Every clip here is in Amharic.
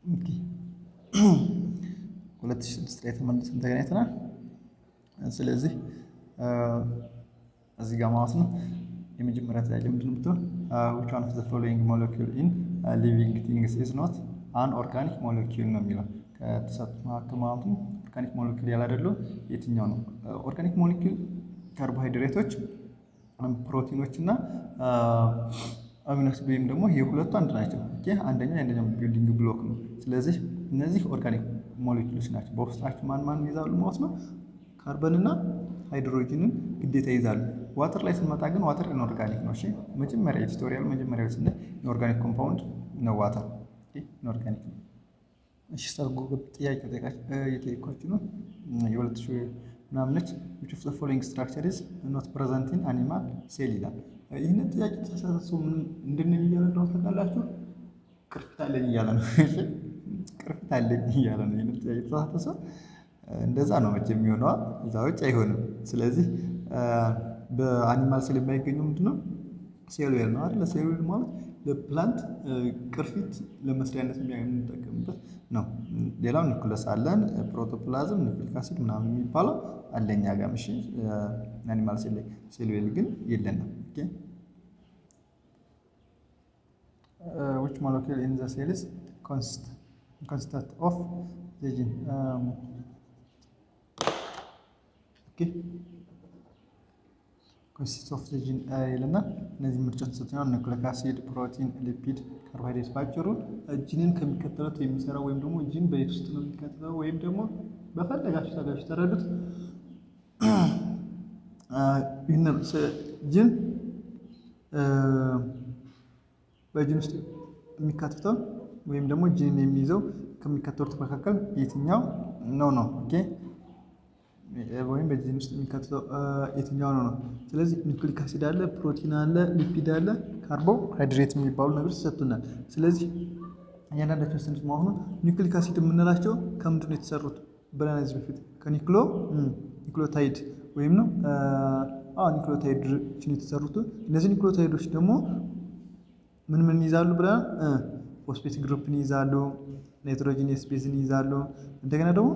ኦኬ 2006 ላይ ተመልሰን ተገናኝተናል። ስለዚህ እዚህ ጋር ማለት ነው የመጀመሪያ ጥያቄ ምንድን ነው የምትለው which one of the following molecule in living things is not an organic molecule ነው የሚለው ከተሰጡት መካከል ማለት ነው ኦርጋኒክ ሞለኪል ያላደለው የትኛው ነው? ኦርጋኒክ ሞለኪል ካርቦሃይድሬቶች፣ ፕሮቲኖች እና አሚኖ አሲድ ወይም ደግሞ ይሄ ሁለቱ አንድ ናቸው። ኦኬ አንደኛው የአንደኛው ቢልዲንግ ብሎክ ነው። ስለዚህ እነዚህ ኦርጋኒክ ሞለኪውሎች ናቸው። በውስጣቸው ማን ይይዛሉ ማለት ነው? ካርበን እና ሃይድሮጅንን ግዴታ ይይዛሉ። ዋተር ላይ ስንመጣ ግን ዋተር ኢንኦርጋኒክ ነው። እሺ መጀመሪያ ኤዲቶሪያል መጀመሪያ ስንል ኢንኦርጋኒክ ኮምፓውንድ ነው ዋተር። ኦኬ ኢንኦርጋኒክ ነው። እሺ ሰርጎ ጥያቄ የጠየኳችሁ ነው የሁለት ሺህ ምናምን ነች which of the following structure is not present in animal cell ይላል። ይህንን ጥያቄ ተሳሳተው ምን እንድንል እያለ ነው ታውቃላችሁ? ቅርፊት አለኝ እያለ ነው። እሺ ቅርፊት አለኝ እያለ ነው። ይህንን ጥያቄ ተሳሳተው እንደዛ ነው መቼም የሚሆነው፣ እዛ ውጭ አይሆንም። ስለዚህ በአኒማል ሴል የማይገኘው ምንድነው? ሴል ዌል ነው አይደል? ሴል ዌል ማለት ለፕላንት ቅርፊት ለመስሪያነት የምንጠቀምበት ነው። ሌላው ኒኩለስ አለን፣ ፕሮቶፕላዝም፣ ኒውክሊክ አሲድ ምናምን የሚባለው አለኛ ጋር። እሺ አኒማል ሴል ላይ ሴል ዌል ግን የለንም። ኦኬ which molecule in the cell is consist of the gene okay consist of the gene ይለና እነዚህ ምርጫዎች ተሰጥተናል። ኒውክሊክ አሲድ፣ ፕሮቲን፣ ሊፒድ፣ ካርቦሃይድሬት። ባጭሩ ጂንን ከሚከተሉት የሚሰራው ወይም ደግሞ ጂን በየት ውስጥ ነው የሚከተለው ወይም ደግሞ በፈለጋችሁ ታጋችሁ ተረዱት። ይህንን ጂን በጂን ውስጥ የሚካተተው ወይም ደግሞ ጂንን የሚይዘው ከሚከተሉት መካከል የትኛው ነው? ኦኬ ወይም በጂን ውስጥ የሚካተተው የትኛው ነው? ስለዚህ ኒውክሊክ አሲድ አለ፣ ፕሮቲን አለ፣ ሊፒድ አለ፣ ካርቦሃይድሬት የሚባሉ ነገሮች ተሰጥቶናል። ስለዚህ እያንዳንዳቸው ስንት ማለት ነው ኒውክሊክ አሲድ የምንላቸው ከምንድን ነው የተሰሩት ብለን እዚህ በፊት ከኒክሎታይድ ወይም ነው ኒክሎታይዶችን የተሰሩት። እነዚህ ኒክሎታይዶች ደግሞ ምን ይይዛሉ ብለን ፎስፌት ግሩፕን ይይዛሉ፣ ናይትሮጂን ስፔስን ይይዛሉ። እንደገና ደግሞ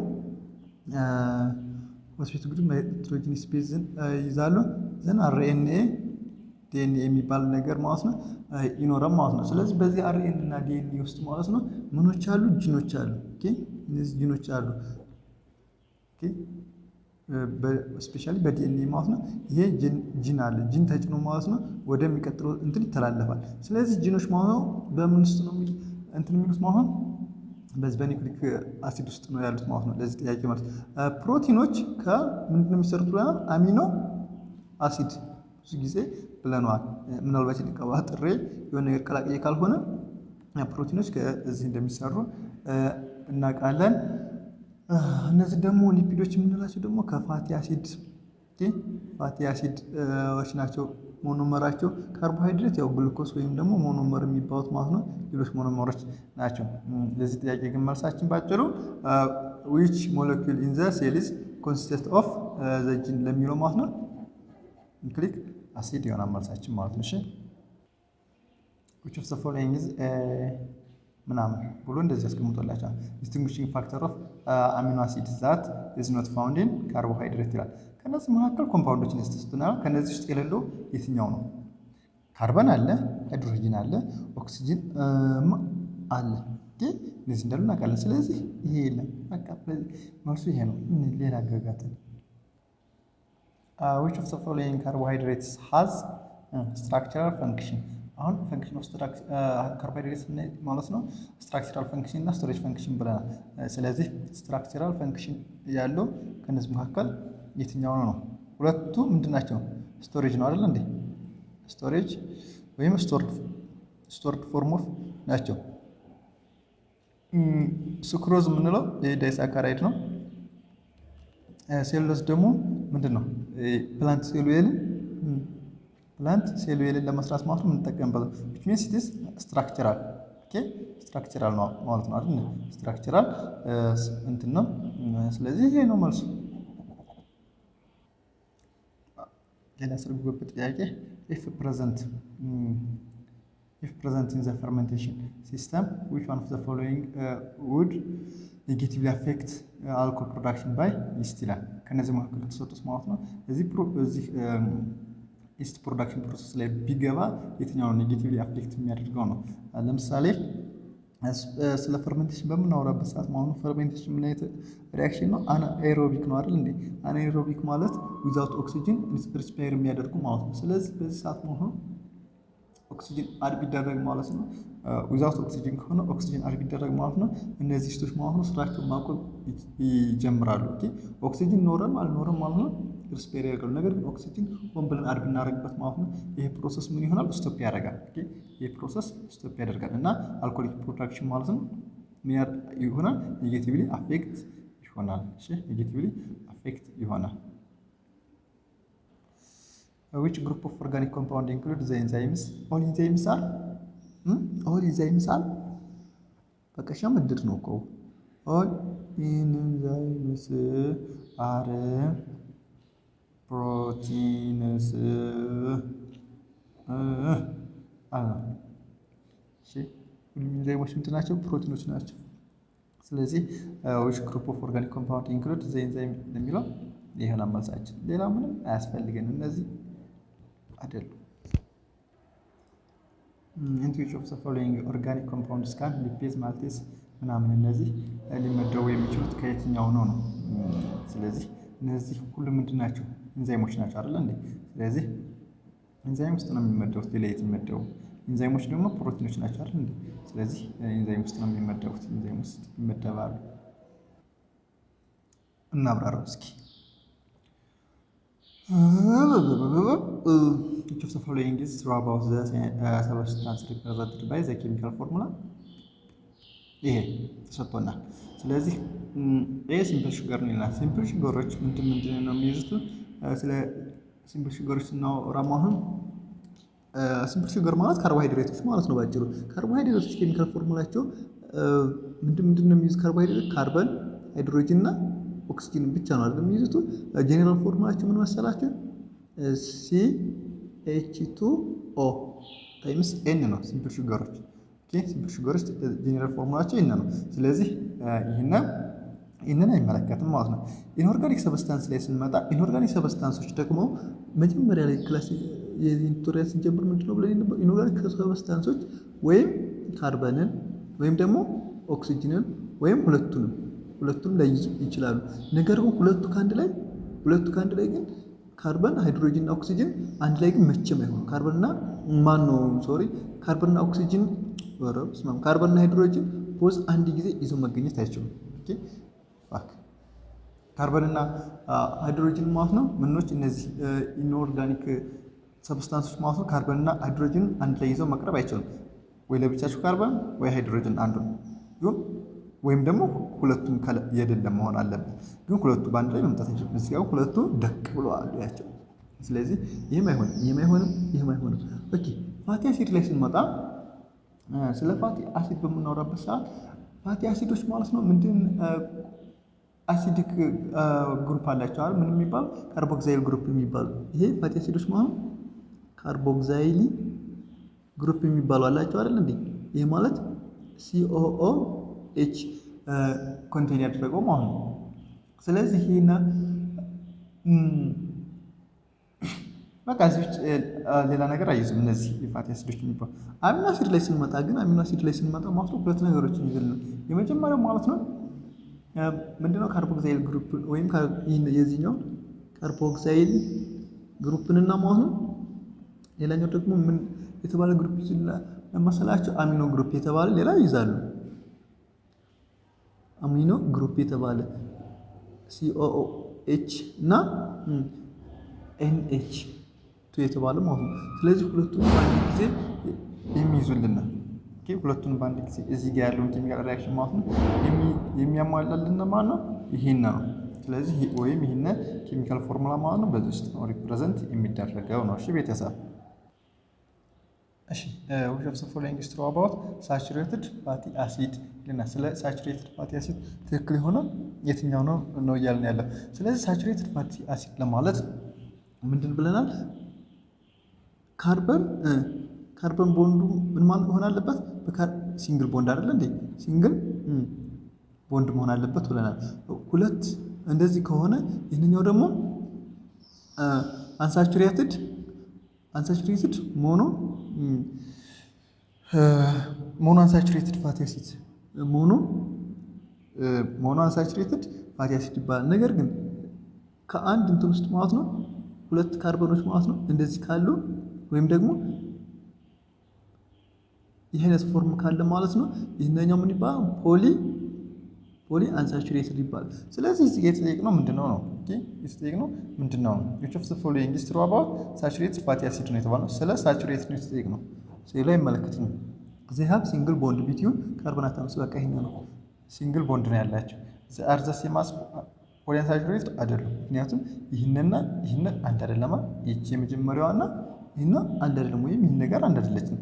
ፎስፌት ግሩፕ ናይትሮጂን ስፔስን ይይዛሉ። ዘን አርኤንኤ ዲኤንኤ የሚባል ነገር ማለት ነው ይኖራል ማለት ነው። ስለዚህ በዚህ አርኤንኤ እና ዲኤንኤ ውስጥ ማለት ነው ምኖች አሉ? ጂኖች አሉ። ኦኬ እነዚህ ጂኖች አሉ። ኦኬ ስፔሻሊ በዲኤንኤ ማለት ነው ይሄ ጂን አለ። ጂን ተጭኖ ማለት ነው ወደሚቀጥለው እንትን ይተላለፋል። ስለዚህ ጂኖች ማለት ነው በምን ውስጥ ነው እንትን የሚሉት ማለት ነው በዚህ በኒውክሊክ አሲድ ውስጥ ነው ያሉት ማለት ነው። ለዚህ ጥያቄ ማለት ፕሮቲኖች ከምንድን ነው የሚሰሩት ብለናል? አሚኖ አሲድ ብዙ ጊዜ ብለናል። ምናልባት ጥሬ የሆነ ነገር ቀላቅዬ ካልሆነ ፕሮቲኖች ከዚህ እንደሚሰሩ እናውቃለን። እነዚህ ደግሞ ሊፒዶች የምንላቸው ደግሞ ከፋቲ አሲድ ፋቲ አሲድዎች ናቸው ሞኖመራቸው። ካርቦሃይድሬት ያው ግሉኮስ ወይም ደግሞ ሞኖመር የሚባሉት ማለት ነው ሌሎች ሞኖመሮች ናቸው። ለዚህ ጥያቄ ግን መልሳችን ባጭሩ which molecule in the cell is consist of the gene ለሚለው ማለት ነው ኒውክሊክ አሲድ ይሆናል መልሳችን ማለት ነው። እሺ which of the following is ምናምን ብሎ እንደዚህ ያስቀምጦላቸዋል። distinguishing factor of amino acids that is not found in carbohydrate ይላል። ከነዚህ መካከል ኮምፓውንዶችን ያስተስተናል። ከነዚህ ውስጥ የሌለው የትኛው ነው? ካርበን አለ፣ ሃይድሮጂን አለ፣ ኦክሲጅን አለ። እነዚህ እንዳሉ እናውቃለን። ስለዚህ ይሄ የለም። በቃ መልሱ ይሄ ነው። ሌላ አገጋትን which of the following carbohydrates has structural function አሁን ፈንክሽን ኦፍ ካርቦሃይድሬት ማለት ነው ስትራክቸራል ፈንክሽን እና ስቶሬጅ ፈንክሽን ብለናል። ስለዚህ ስትራክቸራል ፈንክሽን ያለው ከነዚህ መካከል የትኛው ነው? ሁለቱ ምንድን ናቸው? ስቶሬጅ ነው አይደል እንዴ? ስቶሬጅ ወይም ስቶርድ ፎርም ኦፍ ናቸው። ሱክሮዝ የምንለው የዳይሳካራይድ ነው። ሴሉሎዝ ደግሞ ምንድን ነው? ፕላንት ሴል ዌልን ለመስራት ማለት ነው የምንጠቀምበት which means it is structural ኦኬ ስትራክቸራል ነው ማለት ነው አይደል? ስትራክቸራል እንትን ነው። ስለዚህ ይሄ ነው መልሱ። ሌላ ስርጉበት ጥያቄ if present if present in the fermentation system which one of the following would negatively affect alcohol production by yeast ይላል። ከነዚህ መካከል ከተሰጡት ማለት ነው እዚህ ኢስት ፕሮዳክሽን ፕሮሰስ ላይ ቢገባ የትኛው ኔጌቲቭሊ አፌክት የሚያደርገው ነው። ለምሳሌ ስለ ፈርሜንቴሽን በምናወራበት ሰዓት ማለት ነው ፈርሜንቴሽን ምን አይነት ሪአክሽን ነው? አናኤሮቢክ ነው አይደል እንዴ? አናኤሮቢክ ማለት ዊዛውት ኦክሲጅን ሪስፓየር የሚያደርጉ ማለት ነው። ስለዚህ በዚህ ሰዓት ማለት ነው ኦክሲጅን አድ ቢደረግ ማለት ነው ዊዛውት ኦክሲጅን ከሆነ ኦክሲጅን አድ ቢደረግ ማለት ነው እነዚህ ስቶች ማለት ነው ስራቸውን ማቆም ይጀምራሉ። ኦኬ ኦክሲጅን ኖረም አልኖረም ማለት ነው ሪስፓየር ያደርጋሉ። ነገር ግን ኦክሲጅን ሆን ብለን አድ ብናደርግበት ማለት ነው ይሄ ፕሮሰስ ምን ይሆናል? ስቶፕ ያደርጋል። ኦኬ ይሄ ፕሮሰስ ስቶፕ ያደርጋል እና አልኮሆሊክ ፕሮዳክሽን ማለት ነው ምን ይሆናል? ኔጌቲቭሊ አፌክት ይሆናል። እሺ ኔጌቲቭሊ አፌክት ይሆናል። which group of organic compound include the enzymes? all enzymes are all enzymes are በቃ ሸምድድ ነው እኮ all enzymes are proteins እሺ ሁሉም ኢንዛይሞች ምንድን ናቸው? ፕሮቲኖች ናቸው። ስለዚህ which group of organic compound include the enzyme የሚለው ይሄን አመልሳችን ሌላ ምንም አያስፈልገንም። እነዚህ አይደሉም። into which of the following organic compounds can lipase maltase ምናምን እነዚህ ሊመደቡ የሚችሉት ከየትኛው ነው? ስለዚህ እነዚህ ሁሉ ምንድን ናቸው? ኢንዛይሞች ናቸው አይደል እንዴ? ስለዚህ ኢንዛይም ውስጥ ነው የሚመደቡት። ሌላ የት ይመደቡ? ኢንዛይሞች ደግሞ ፕሮቲኖች ናቸው አይደል እንዴ? ስለዚህ ኢንዛይም ውስጥ ነው የሚመደቡት። ኢንዛይም ውስጥ ይመደባሉ። እናብራራው እስኪ which of the following is true about the substance represented by the chemical formula? ይሄ ተሰጥቶናል። ስለዚህ ይሄ ሲምፕል ሹገር ነው ይላል። ሲምፕል ሹገሮች ምንድን ነው የሚይዙት? ስለ ሲምፕል ሹገሮች ስናወራ አሁን ሲምፕል ሹገር ማለት ካርቦሃይድሬቶች ማለት ነው ባጭሩ። ካርቦሃይድሬቶች ኬሚካል ፎርሙላቸው ምንድን ነው የሚይዙት? ካርቦሃይድሬት ካርበን፣ ሃይድሮጅን እና ኦክሲጅን ብቻ ነው አይደል የሚይዙት። ጄኔራል ፎርሙላቸው ምን መሰላችሁ? CH2O ታይምስ ኤን ነው ሲምፕል ሹገሮች። ኦኬ ሲምፕል ሹገሮች ጄኔራል ፎርሙላቸው ኤን ነው። ስለዚህ ይህንን አይመለከትም ማለት ነው። ኢንኦርጋኒክ ሰብስታንስ ላይ ስንመጣ ኢንኦርጋኒክ ሰብስታንሶች ደግሞ መጀመሪያ ላይ ክላስ የዚህ ቱቶሪያል ስንጀምር ምንድነው ብለን ነበር? ኢንኦርጋኒክ ሰብስታንሶች ወይም ካርበንን ወይም ደግሞ ኦክሲጅንን ወይም ሁለቱንም ላይ ይችላሉ። ነገር ግን ሁለቱ ከአንድ ላይ ግን ካርበን፣ ሃይድሮጅን እና ኦክሲጅን አንድ ላይ ግን መቼም አይሆንም። ካርበንና ኦክሲጅን ካርበንና ሃይድሮጅን ቦዝ አንድ ጊዜ ይዘው መገኘት አይችሉም። ኦኬ ፋክ ካርበንና ሃይድሮጅን ማለት ነው ምኖች እነዚህ ኢንኦርጋኒክ ሰብስታንሶች ማለት ነው ካርበንና ሃይድሮጅን አንድ ላይ ይዘው መቅረብ አይችሉም። ወይ ለብቻቸው ካርበን ወይ ሃይድሮጅን አንዱን ይሁን ወይም ደግሞ ሁለቱም የሌለ መሆን አለበት። ግን ሁለቱ በአንድ ላይ መምጣት አይችልም። እዚህ ጋር ሁለቱ ደቅ ብለዋል ያቸው። ስለዚህ ይሄም አይሆንም። ኦኬ ፋቲ አሲድ ላይ ስንመጣ ስለ ፋቲ አሲድ በምናወራበት ሰዓት ፋቲ አሲዶች ማለት ነው ምንድን አሲዲክ ግሩፕ አላቸው አይደል? ምን የሚባል ካርቦክሳይል ግሩፕ የሚባሉ ይሄ ፋቲ አሲዶች ማለት ካርቦክሳይል ግሩፕ የሚባሉ አላቸው አይደል እንዴ? ይሄ ማለት COOH ኮንቴን ያደረገው ማለት ነው። ስለዚህ ይሄና በቃ እዚህ ሌላ ነገር አይይዝም። እነዚህ የፋቲ አሲዶች የሚባሉ አሚኖ አሲድ ላይ ስንመጣ ማለት ነው ሁለት ነገሮችን ይዘልናል። የመጀመሪያው ማለት ነው ምንድነው ካርቦክሳይል ግሩፕ ወይም የዚህኛው ካርቦክሳይል ግሩፕንና ማለት ነው ሌላኛው ደግሞ ምን የተባለ ግሩፕ ይችላል ለማሰላቸው አሚኖ ግሩፕ የተባለ ሌላ ይዛሉ። አሚኖ ግሩፕ የተባለ COOH እና NH2 የተባለ ማለት ነው። ስለዚህ ሁለቱን በአንድ ጊዜ የሚይዙልን ኦኬ ሁለቱን በአንድ ጊዜ እዚህ ጋር ያለውን ኬሚካል ሪአክሽን ማለት ነው የሚያሟላልን ማለት ነው ይሄን ነው። ስለዚህ ወይም ይሄን ኬሚካል ፎርሙላ ማለት ነው በዚህ ውስጥ ነው ሪፕሬዘንት የሚደረገው ነው። እሺ ቤተሰብ እሺ which of the following is true about saturated fatty acid ልና ስለ saturated fatty acid ትክክል የሆነ የትኛው ነው እያልን ያለው። ስለዚህ saturated fatty acid ለማለት ምንድን ብለናል? ካርበን ካርበን ቦንዱ ምን ማለት መሆን አለበት? ሲንግል ቦንድ አይደለ እንዴ? ሲንግል ቦንድ መሆን አለበት ብለናል። ሁለት እንደዚህ ከሆነ ይህንኛው ደግሞ አንሳቹሬትድ ሞኖ አንሳቹሬትድ ፋቲ አሲድ ሞኖ አንሳቹሬትድ ፋቲ አሲድ ይባላል። ነገር ግን ከአንድ እንትን ውስጥ ማለት ነው ሁለት ካርበኖች ማለት ነው እንደዚህ ካሉ ወይም ደግሞ ይሄ አይነት ፎርም ካለ ማለት ነው ይሄኛው ምን ይባላል? ፖሊ አንሳቹሬትድ ይባላል። ስለዚህ እዚህ ጋር የተጠየቅነው ምንድነው ነው? ኦኬ የተጠየቅነው ምንድነው ነው? which of the following is true about saturated fatty acid ነው የተባለው። ስለ ሳቹሬትድ ነው የተጠየቅነው። ሌላ አይመለከትንም። they have single bond between carbon atoms በቃ ይሄኛው ነው። ሲንግል ቦንድ ነው ያላቸው። they are the same as ፖሊአንሳቹሬትድ አይደሉም። ምክንያቱም ይህንና ይህን አንድ አይደለም። ይቺ የመጀመሪያዋና ይህን አንድ አይደለም፣ ወይም ይህን ነገር አንድ አይደለችም።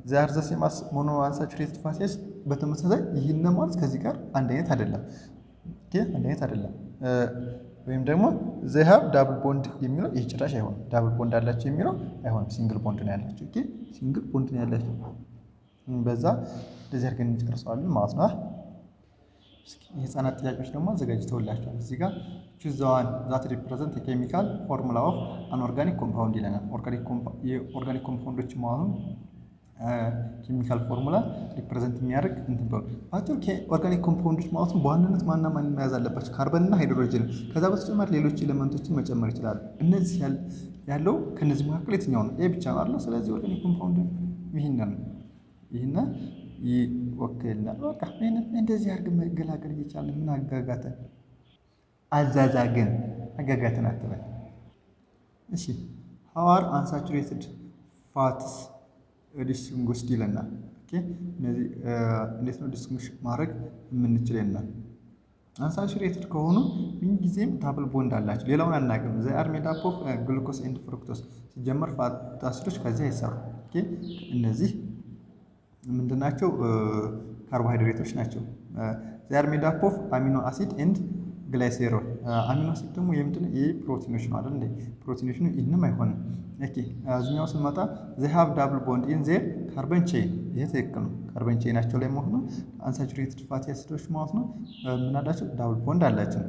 they are the same as mono unsaturated fatty acids በተመሳሳይ ይህን ማለት ከዚህ ጋር አንድ አይነት አይደለም። ኦኬ አንድ አይነት አይደለም። ወይም ደግሞ they have double bond የሚለው ይህ ጭራሽ አይሆንም። ዳብል ቦንድ አላቸው የሚለው አይሆንም። ሲንግል ቦንድ ነው ያላቸው። ኦኬ ሲንግል ቦንድ ነው ያላቸው። በዛ እንደዚህ አድርገን እንጨርሰዋለን ማለት ነው። የህፃናት ጥያቄዎች ደግሞ አዘጋጅተውላቸዋል። እዚህ ጋር choose the one that represent a chemical formula of an organic compound ይለናል። የኦርጋኒክ ኮምፓውንዶች ማለት ኬሚካል ፎርሙላ ሪፕሬዘንት የሚያደርግ እንትን ብለው ባጭሩ ኦርጋኒክ ኮምፓውንዶች ማለት ነው በዋናነት ማንና ማን መያዝ አለባቸው? ካርበን እና ሃይድሮጅን። ከዛ በተጨማሪ ሌሎች ኤሌመንቶችን መጨመር ይችላሉ። እነዚህ ያለው ከነዚህ መካከል የትኛው ነው? ይሄ ብቻ ነው አይደል? ስለዚህ ኦርጋኒክ ኮምፓውንድ ይህን ይወክልና በቃ እንደዚህ አድርገን መገላገል እየቻልን ምን አጋጋተን? አዛዛግን አጋጋተን አትበል። እሺ ሀዋር አንሳቹሬትድ ፋትስ ዲስቲንጉሽድ ይለናል። ኦኬ እነዚህ እንዴት ነው ዲስቲንጉሽ ማድረግ የምንችለው ይለናል። አንሳቹሬትድ ከሆኑ ምንጊዜም ዳብል ቦንድ አላቸው። ሌላውን አናውቅም። ዘ አር ሜድ አፕ ኦፍ ግሉኮስ ኤንድ ፍሩክቶስ ሲጀመር ፋቲ አሲዶች ከዚህ አይሰሩ። ኦኬ እነዚህ ምንድናቸው? ካርቦሃይድሬቶች ናቸው። ዘ አር ሜድ አፕ ኦፍ አሚኖ አሲድ ኤንድ ግላይሴሮል። አሚኖ አሲድ ደግሞ የምንድነው? ይሄ ፕሮቲኖች ነው አይደል እንዴ? ፕሮቲኖች ነው። ይሄንም አይሆንም። ኦኬ እዚህኛው ስንመጣ they have double bond in their carbon chain። ይሄ ትክክል ነው። ካርበን ቼናቸው ላይ ማለት ነው አንሳቹሬትድ ፋቲ አሲዶች ማለት ነው ምን አላቸው? ዳብል ቦንድ አላቸው።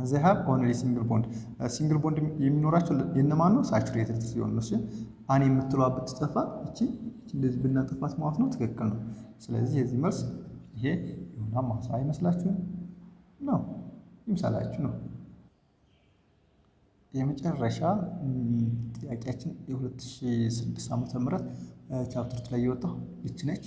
they have only single bond። ሲንግል ቦንድ የሚኖራቸው የነማን ነው? ሳቹሬትድ ሲሆን ነው። እሺ አን የምትለዋ ብትጠፋ እቺ እንደዚህ ብናጠፋት ማለት ነው ትክክል ነው። ስለዚህ የዚህ መልስ ይሄ ይሆናል ማለት ነው። አይመስላችሁም? ነው ይምሳላችሁ ነው። የመጨረሻ ጥያቄያችን የ2006 ዓመተ ምህረት ቻፕተር ላይ የወጣው ይች ነች።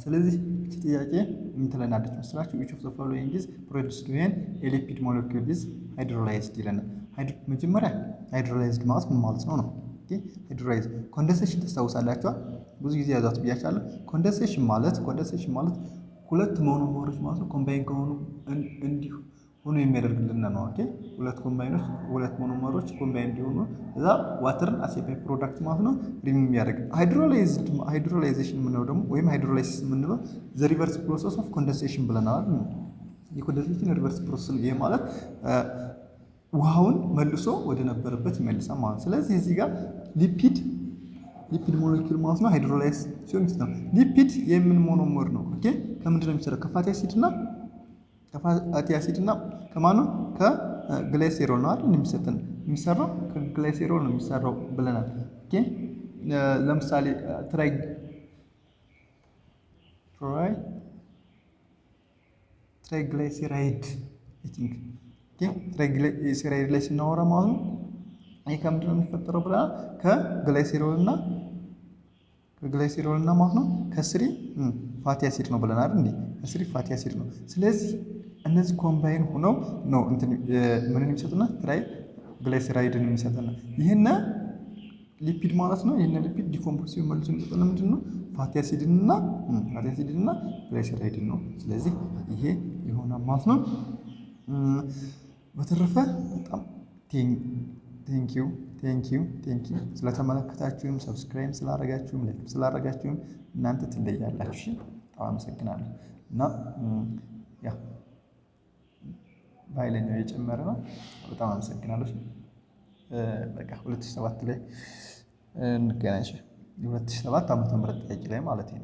ስለዚህ ይች ጥያቄ ምን ትለናለች መስላችሁ? which of the following is produced when a lipid molecule is hydrolyzed ይለናል። መጀመሪያ ሃይድሮላይዝድ ማለት ምን ማለት ነው ነው? ኦኬ ሃይድሮላይዝ ኮንደንሴሽን ታስታውሳላችሁ? ብዙ ጊዜ ያዛት ብያቻለሁ። ኮንደንሴሽን ማለት ሁለት ሞኖመሮች ማለት ነው ኮምባይን ከሆኑ እንዲሁ ሆኖ የሚያደርግልን ነው። ኦኬ ሁለት ሞኖመሮች ኮምባይን እንዲሆኑ እዛ ዋተርን አስ ኤ ፕሮዳክት ማለት ነው ሪሙቭ የሚያደርግ ሃይድሮላይዜሽን የምንለው ደግሞ ወይም ሃይድሮላይሲስ የምንለው ዘ ሪቨርስ ፕሮሰስ ኦፍ ኮንደንሴሽን ብለናል። የኮንደንሴሽን ሪቨርስ ፕሮሰስ ይሄ ማለት ውሃውን መልሶ ወደ ነበረበት ይመልሳል ማለት ነው። ስለዚህ እዚህ ጋር ሊፒድ ሞለኪውል ማለት ነው ሃይድሮላይዝ ሲሆን ነው። ሊፒድ የምን ሞኖመር ነው? ኦኬ ከምንድን ነው የሚሰራው? ከፋቲ አሲድ እና ከማን ነው? ከግላይሴሮል ነው አይደል? የሚሰራው ከግላይሴሮል ነው የሚሰራው ብለናል። ኦኬ ለምሳሌ ትራይግላይሴራይድ ትራይግላይሴራይድ ላይ ስናወራ ማለት ነው ይሄ ከምንድን ነው የሚፈጠረው ብለናል? ከግላይሴሮል እና ማለት ነው ከስሪ ፋቲ አሲድ ነው ብለናል አይደል? ከስሪ ፋቲ አሲድ ነው። ስለዚህ እነዚህ ኮምባይን ሆነው ነው ምንን የሚሰጡና ትራይግላይሴራይድን የሚሰጡና ይሄን ሊፒድ ማለት ነው። ይሄን ሊፒድ ዲኮምፖዝ መልሶ የሚሰጡና ምንድነው? ፋቲ አሲድና ግላይሴራይድን ነው። ስለዚህ ይሄ የሆነ ማለት ነው። በተረፈ በጣም ቴንኪዩ ስለተመለከታችሁም ሰብስክራይብ ስላደረጋችሁም ላይክ ስላደረጋችሁም እናንተ ትለያላችሁ። በጣም አመሰግናለሁ። እና ያ በኃይለኛው የጨመረ ነው። በጣም አመሰግናለሁ። በቃ 2007 ላይ እንገናኝ። የ2007 ዓመተ ምህረት ጥያቄ ላይ ማለት ነው።